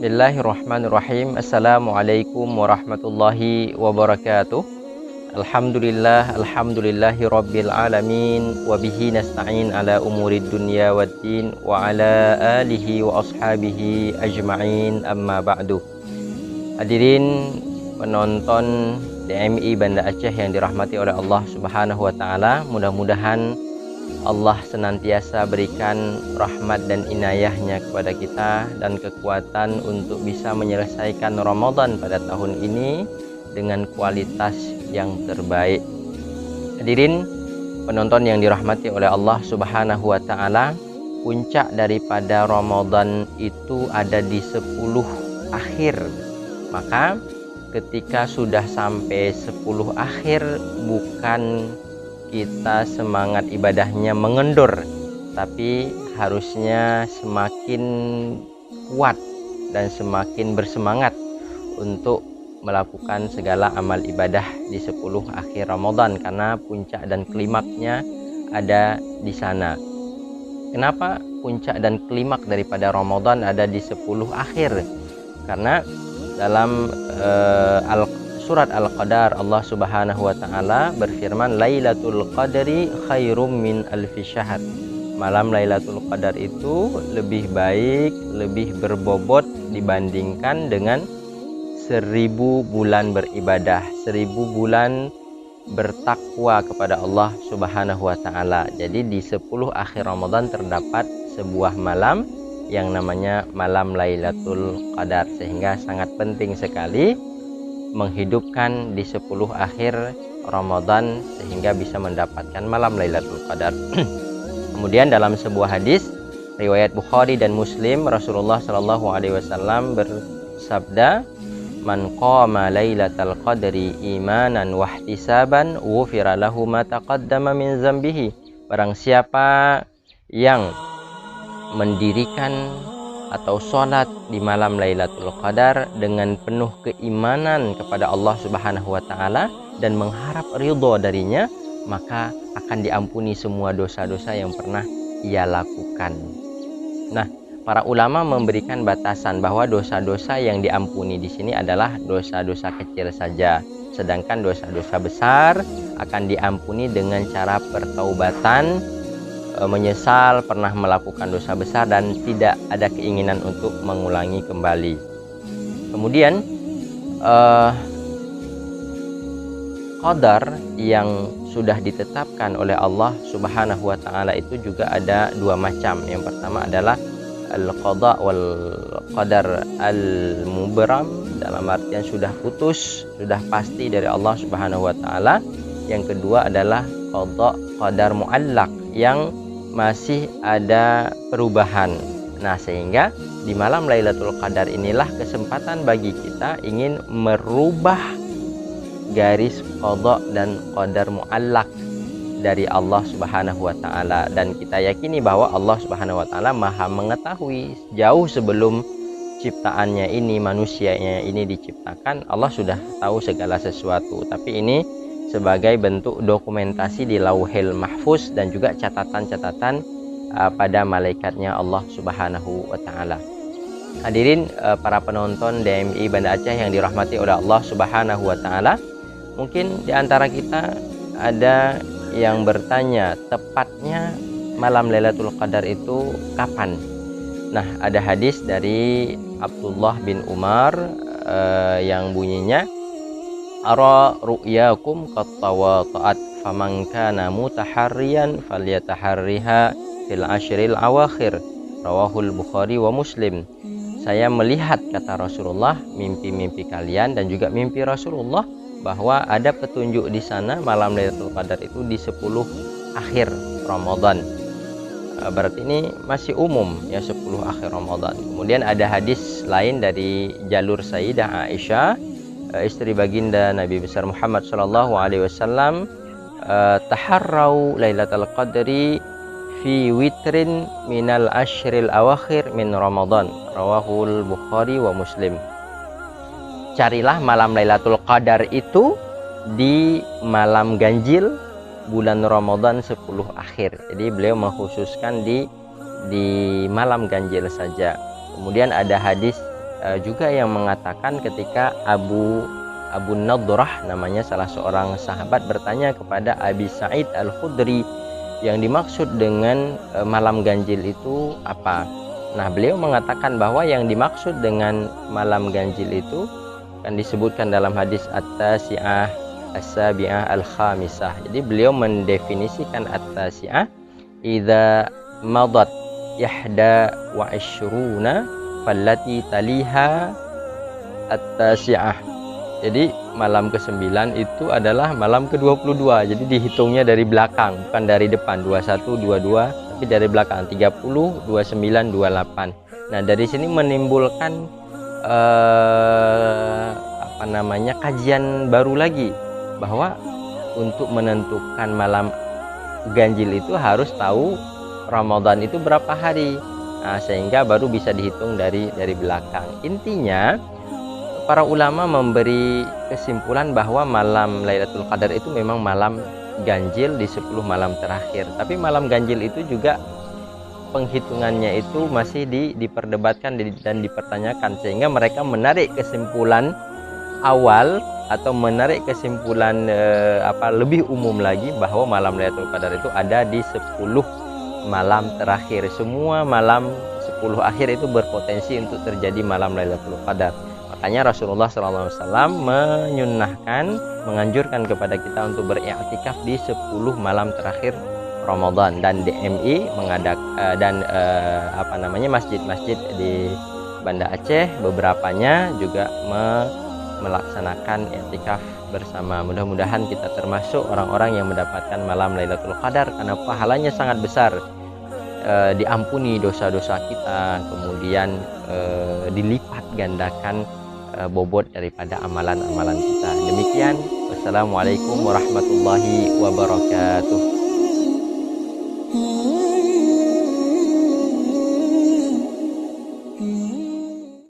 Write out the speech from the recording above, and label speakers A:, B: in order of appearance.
A: Bismillahirrahmanirrahim. Assalamualaikum warahmatullahi wabarakatuh. Alhamdulillahi rabbil alamin. Wabihi nasta'in ala umurid dunya waddin. Wa ala alihi wa ashabihi ajma'in, amma ba'du. Hadirin penonton DMI Banda Aceh yang dirahmati oleh Allah Subhanahu wa Ta'ala, mudah-mudahan Allah senantiasa berikan rahmat dan inayahnya kepada kita dan kekuatan untuk bisa menyelesaikan Ramadan pada tahun ini dengan kualitas yang terbaik. Hadirin penonton yang dirahmati oleh Allah Subhanahu wa Ta'ala, puncak daripada Ramadan itu ada di 10 akhir. Maka ketika sudah sampai 10 akhir, bukan kita semangat ibadahnya mengendur, tapi harusnya semakin kuat dan semakin bersemangat untuk melakukan segala amal ibadah di 10 akhir Ramadan, karena puncak dan klimaknya ada di sana. Kenapa puncak dan klimak daripada Ramadan ada di 10 akhir? Karena dalam surat Al-Qadar, Allah Subhanahu wa Ta'ala berfirman, Lailatul Qadri khairum min alfi syahr. Malam Lailatul Qadar itu lebih baik, lebih berbobot dibandingkan dengan 1000 bulan beribadah, 1000 bulan bertakwa kepada Allah Subhanahu wa Ta'ala. Jadi di 10 akhir Ramadan terdapat sebuah malam yang namanya malam Lailatul Qadar, sehingga sangat penting sekali menghidupkan di 10 akhir Ramadan sehingga bisa mendapatkan malam Lailatul Qadar. Kemudian dalam sebuah hadis riwayat Bukhari dan Muslim, Rasulullah Shallallahu alaihi wasallam bersabda, "Man qama Lailatul Qadri imanan wa ihtisaban, ghufira lahu ma taqaddama min dzambihi." Barang siapa yang mendirikan atau sholat di malam Lailatul Qadar dengan penuh keimanan kepada Allah Subhanahu wa Ta'ala dan mengharap ridho darinya, maka akan diampuni semua dosa-dosa yang pernah ia lakukan. Nah, para ulama memberikan batasan bahwa dosa-dosa yang diampuni di sini adalah dosa-dosa kecil saja, sedangkan dosa-dosa besar akan diampuni dengan cara pertaubatan, menyesal pernah melakukan dosa besar dan tidak ada keinginan untuk mengulangi kembali. Kemudian qadar yang sudah ditetapkan oleh Allah Subhanahu wa Ta'ala itu juga ada dua macam. Yang pertama adalah al-qada wal qadar al-mubram, dalam artian sudah putus, sudah pasti dari Allah Subhanahu wa Ta'ala. Yang kedua adalah qadar muallaq yang masih ada perubahan. Nah, sehingga di malam Lailatul Qadar inilah kesempatan bagi kita ingin merubah garis qada dan qadar muallaq dari Allah Subhanahu wa Ta'ala, dan kita yakini bahwa Allah Subhanahu wa Ta'ala Maha mengetahui. Jauh sebelum ciptaannya ini, manusianya ini diciptakan, Allah sudah tahu segala sesuatu. Tapi ini sebagai bentuk dokumentasi di Lauhil Mahfuz dan juga catatan-catatan pada malaikatnya Allah Subhanahu wa Ta'ala. Hadirin para penonton DMI Banda Aceh yang dirahmati oleh Allah Subhanahu wa Ta'ala, mungkin di antara kita ada yang bertanya, tepatnya malam Lailatul Qadar itu kapan? Nah, ada hadis dari Abdullah bin Umar yang bunyinya, "Ara ru'yakum qattawata'at, faman kana mutaharriyan falyataharriha fil ashril awakhir." Rawahul Bukhari wa Muslim. Saya melihat, kata Rasulullah, mimpi-mimpi kalian dan juga mimpi Rasulullah, bahwa ada petunjuk di sana malam Lailatul Qadar itu di 10 akhir Ramadan. Berarti ini masih umum ya, 10 akhir Ramadan. Kemudian ada hadis lain dari jalur Sayyidah Aisyah, istri baginda Nabi besar Muhammad sallallahu alaihi wasallam, taharrau Lailatul Qadri fi witrin minal ashril awakhir min Ramadan. Rawahul Bukhari wa Muslim. Carilah malam Lailatul Qadar itu di malam ganjil bulan Ramadan 10 akhir. Jadi beliau mengkhususkan di malam ganjil saja. Kemudian ada hadis juga yang mengatakan ketika Abu Nadrah namanya, salah seorang sahabat, bertanya kepada Abi Sa'id Al-Khudri, yang dimaksud dengan malam ganjil itu apa? Nah, beliau mengatakan bahwa yang dimaksud dengan malam ganjil itu kan disebutkan dalam hadis At-Tasi'ah As-Sabi'ah Al-Khamisah. Jadi beliau mendefinisikan At-Tasi'ah idza madat yahda wa ishruna fallati taliha At-Tasi'ah. Jadi malam ke-9 itu adalah malam ke-22. Jadi dihitungnya dari belakang, bukan dari depan. 21, 22, tapi dari belakang 30, 29, 28. Nah, dari sini menimbulkan kajian baru lagi, bahwa untuk menentukan malam ganjil itu harus tahu Ramadan itu berapa hari. Nah, sehingga baru bisa dihitung dari belakang. Intinya para ulama memberi kesimpulan bahwa malam Lailatul Qadar itu memang malam ganjil di 10 malam terakhir. Tapi malam ganjil itu juga penghitungannya itu masih diperdebatkan dan dipertanyakan, sehingga mereka menarik kesimpulan awal atau menarik kesimpulan lebih umum lagi, bahwa malam Lailatul Qadar itu ada di 10 malam terakhir. Semua malam 10 akhir itu berpotensi untuk terjadi malam Lailatul Qadar. Makanya Rasulullah SAW menganjurkan kepada kita untuk beriktikaf di 10 malam terakhir Ramadan, dan DMI mengadakan masjid-masjid di Banda Aceh beberapanya juga melaksanakan iktikaf bersama. Mudah-mudahan kita termasuk orang-orang yang mendapatkan malam Lailatul Qadar, karena pahalanya sangat besar. Diampuni dosa-dosa kita, kemudian dilipat gandakan bobot daripada amalan-amalan kita. Demikian, wassalamualaikum warahmatullahi wabarakatuh.